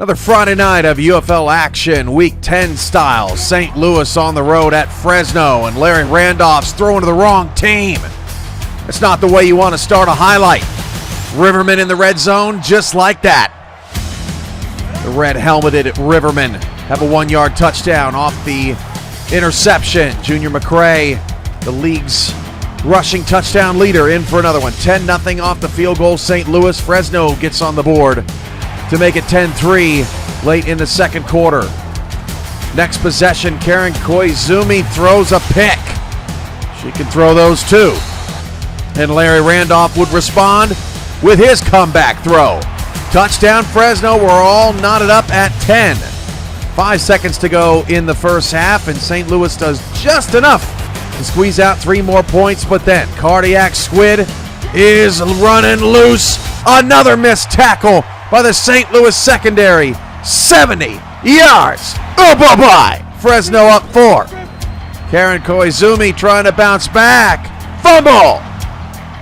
Another Friday night of UFL action, Week 10 style. St. Louis on the road at Fresno, and Larry Randolph's throwing to the wrong team. It's not the way you want to start a highlight. Riverman in the red zone, just like that. The red-helmeted Riverman have a 1-yard touchdown off the interception. Junior McCray, the league's rushing touchdown leader, in for another one. 10-0 off the field goal. St. Louis. Fresno gets on the board to make it 10-3 late in the second quarter. Next possession, Karen Koizumi throws a pick. She can throw those too. And Larry Randolph would respond with his comeback throw. Touchdown Fresno. We're all knotted up at 10. 5 seconds to go in the first half, and St. Louis does just enough to squeeze out 3 more points, but then Cardiac Squid is running loose. Another missed tackle by the St. Louis secondary. 70 yards. Oh, bye-bye. Fresno up 4. Karen Koizumi trying to bounce back. Fumble.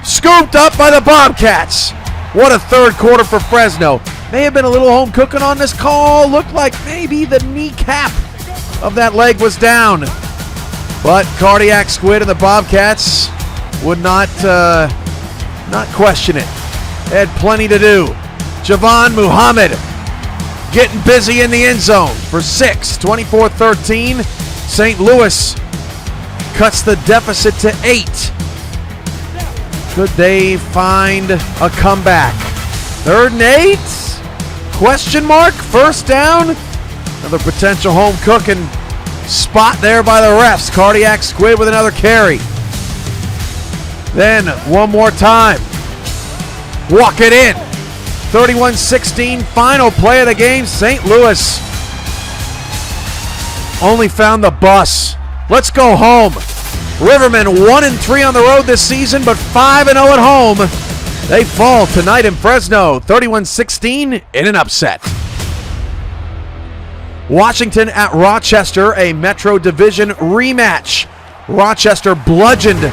Scooped up by the Bobcats. What a third quarter for Fresno. May have been a little home cooking on this call. Looked like maybe the kneecap of that leg was down. But Cardiac Squid and the Bobcats would not question it. They had plenty to do. Javon Muhammad getting busy in the end zone for 6, 24-13. St. Louis cuts the deficit to 8. Could they find a comeback? 3rd and 8? Question mark? First down? Another potential home cooking spot there by the refs. Cardiac Squid with another carry. Then one more time. Walk it in. 31-16, final play of the game. St. Louis only found the bus. Let's go home. Riverman 1-3 on the road this season, but 5-0 at home. They fall tonight in Fresno, 31-16 in an upset. Washington at Rochester, a Metro Division rematch. Rochester bludgeoned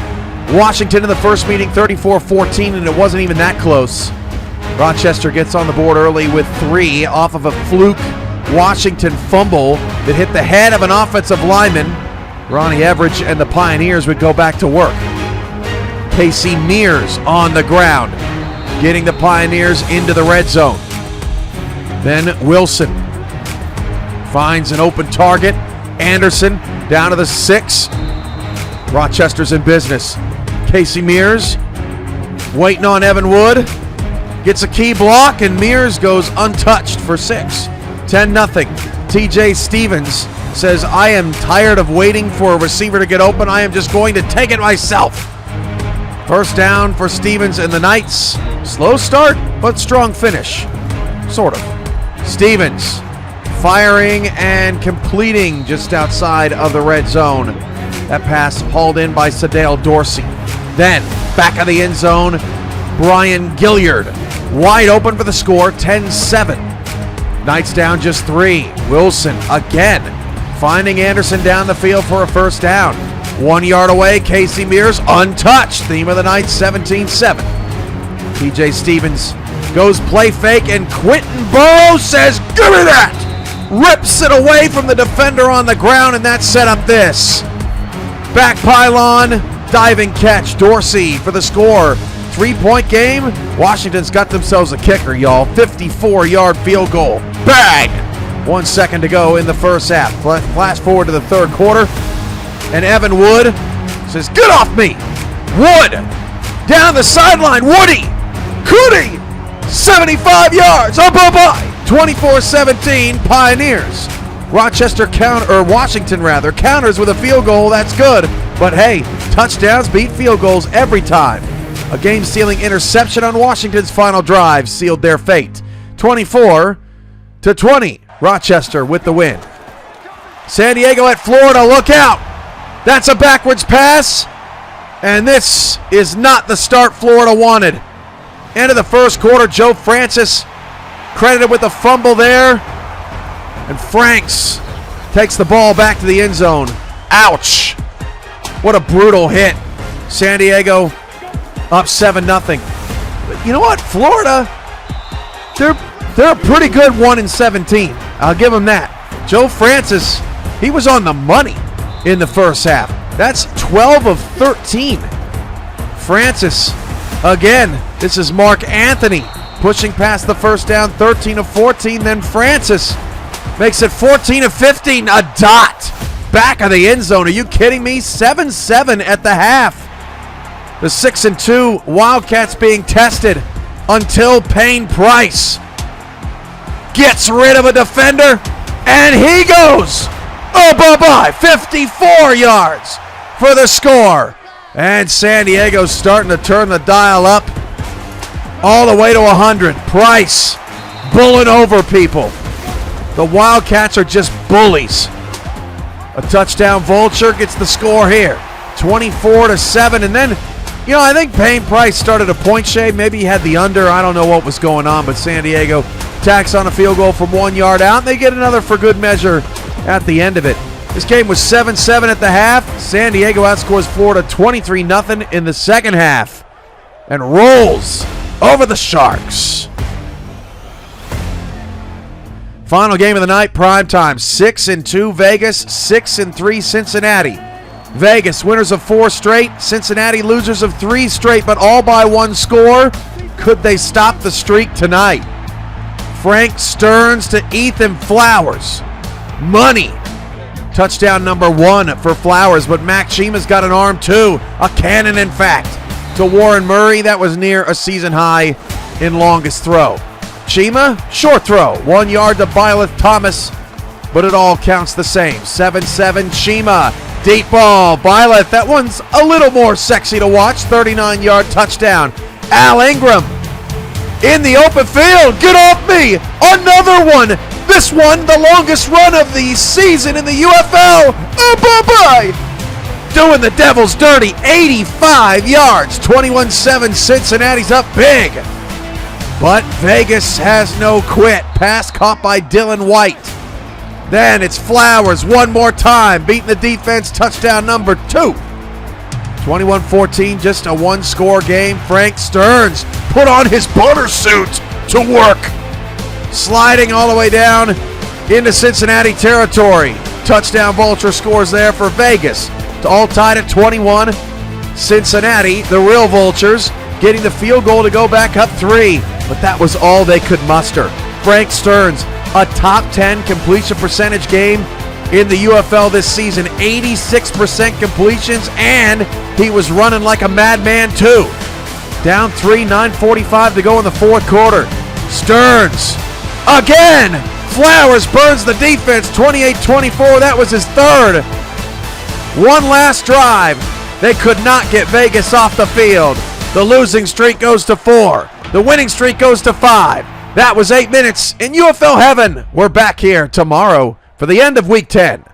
Washington in the first meeting 34-14, and it wasn't even that close. Rochester gets on the board early with 3 off of a fluke Washington fumble that hit the head of an offensive lineman. Ronnie Everidge and the Pioneers would go back to work. Casey Mears on the ground, getting the Pioneers into the red zone. Then Wilson finds an open target. Anderson down to the 6. Rochester's in business. Casey Mears waiting on Evan Wood. Gets a key block, and Mears goes untouched for 6. 10-0. TJ Stevens says, I am tired of waiting for a receiver to get open. I am just going to take it myself. First down for Stevens and the Knights. Slow start, but strong finish. Sort of. Stevens firing and completing just outside of the red zone. That pass hauled in by Sadale Dorsey. Then, back of the end zone, Brian Gilliard. Wide open for the score, 10-7. Knights down just 3. Wilson again finding Anderson down the field for a first down. 1 yard away, Casey Mears untouched. Theme of the night, 17-7. TJ Stevens goes play fake, and Quentin Burrows says, give me that! Rips it away from the defender on the ground, and that set up this. Back pylon, diving catch. Dorsey for the score. 3-point game. Washington's got themselves a kicker, y'all. 54-yard field goal. Bang! 1 second to go in the first half. Flash forward to the third quarter, and Evan Wood says, get off me! Wood! Down the sideline. Woody! Cootie! 75 yards. Oh, bye-bye! 24-17, Pioneers. Washington counters with a field goal. That's good. But hey, touchdowns beat field goals every time. A game-sealing interception on Washington's final drive sealed their fate. 24-20. Rochester with the win. San Diego at Florida. Look out. That's a backwards pass. And this is not the start Florida wanted. End of the first quarter, Joe Francis credited with a fumble there. And Franks takes the ball back to the end zone. Ouch. What a brutal hit. San Diego up 7-0. But you know what? Florida, they're a pretty good 1-17. I'll give them that. Joe Francis, he was on the money in the first half. That's 12 of 13. Francis, again, this is Mark Anthony pushing past the first down, 13 of 14. Then Francis makes it 14 of 15, a dot. Back of the end zone. Are you kidding me? 7-7 at the half. The 6-2 Wildcats being tested until Payne Price gets rid of a defender, and he goes. Oh, bye-bye. 54 yards for the score. And San Diego's starting to turn the dial up all the way to 100. Price bulling over people. The Wildcats are just bullies. A touchdown vulture gets the score here. 24-7. And then, you know, I think Payne Price started a point shave. Maybe he had the under. I don't know what was going on, but San Diego tacks on a field goal from 1 yard out, and they get another for good measure at the end of it. This game was 7-7 at the half. San Diego outscores Florida 23-0 in the second half and rolls over the Sharks. Final game of the night, primetime. 6-2 Vegas, 6-3 Cincinnati. Vegas winners of 4 straight, Cincinnati losers of 3 straight, but all by 1 score. Could they stop the streak tonight? Frank Stearns to Ethan Flowers. Money. Touchdown number 1 for Flowers, but Mac Chima's got an arm too. A cannon, in fact, to Warren Murray. That was near a season high in longest throw. Chima, short throw. 1 yard to Byleth Thomas, but it all counts the same. 7-7 Chima. Deep ball. Byleth, that one's a little more sexy to watch. 39-yard touchdown. Al Ingram in the open field. Get off me. Another one. This one, the longest run of the season in the UFL. Oh, bye-bye. Doing the Devils dirty. 85 yards. 21-7. Cincinnati's up big. But Vegas has no quit. Pass caught by Dylan White. Then it's Flowers one more time, beating the defense, touchdown number 2. 21-14, just a 1-score game. Frank Stearns put on his butter suit to work. Sliding all the way down into Cincinnati territory. Touchdown vulture scores there for Vegas. All tied at 21. Cincinnati, the real vultures, getting the field goal to go back up 3. But that was all they could muster. Frank Stearns, a top 10 completion percentage game in the UFL this season. 86% completions, and he was running like a madman too. Down 3, 9:45 to go in the fourth quarter. Stearns, again! Flowers burns the defense, 28-24. That was his third. One last drive. They could not get Vegas off the field. The losing streak goes to 4. The winning streak goes to 5. That was 8 minutes in UFL heaven. We're back here tomorrow for the end of Week 10.